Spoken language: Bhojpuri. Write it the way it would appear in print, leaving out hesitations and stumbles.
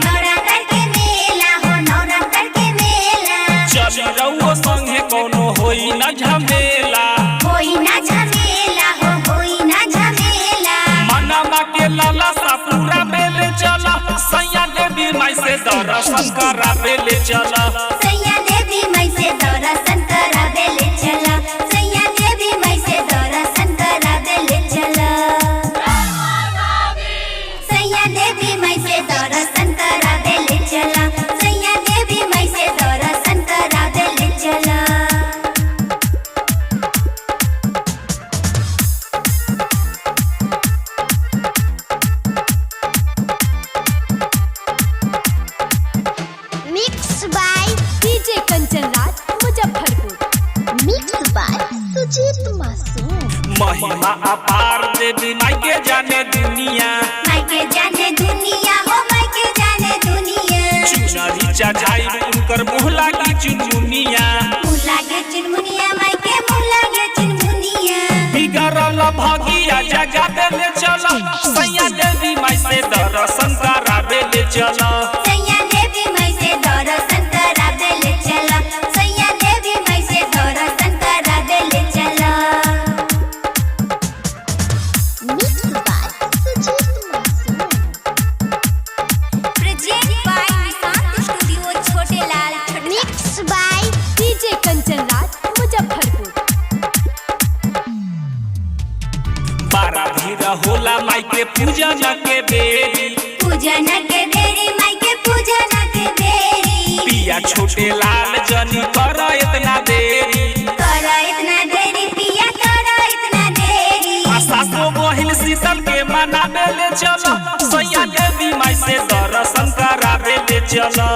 नवरात्र के मेला चल रउओ संगे कोनो होई न झमेला मनमा के लाला सा पूरा बेले चला सैया देवी माई से दर्शन करावे ले चला सैया देवी माई से दर्शन करावे ले चला सैया देवी माई से दर्शन करावे ले चला सैया देवी माई से दर्शन करावे ले चला सैया देवी माई से दर्शन करावे ले चला mix by DJ Kanchan Raj Muzaffarpur mix by Sujeet Masoom महिमा अपार देवी माई के जाने दुनिया माई के जाने दुनिया हो माई के जाने दुनिया चुनरी चढ़ाई उनकर मुँह लागी चुनमुनिया लागे चुनमुनिया माई के मुँह लागे चुनमुनिया बिगड़ल भगिया जगा देले चला सैया देवी माई से दर्शन करावे ले चला सैया देवी माई से दर्शन करावे ले चला सैया देवी माई से दर्शन करावे ले चला मिक्स बाय सुजीत मासूम प्रेजेंट बाय निशांत स्टूडियो छोटे लाल mix by DJ Kanchan Raj Muzaffarpur बारा भीड़ होला माई के पूजन के बेरी पूजन के बेरी माई के पूजन के बेरी पिया छोटे लाल जनी कर इतना देरी पिया करा इतना देरी सासो बहिन शीतल के मनावे ले चला सैया देवी माई से दर्शन करावे ले चला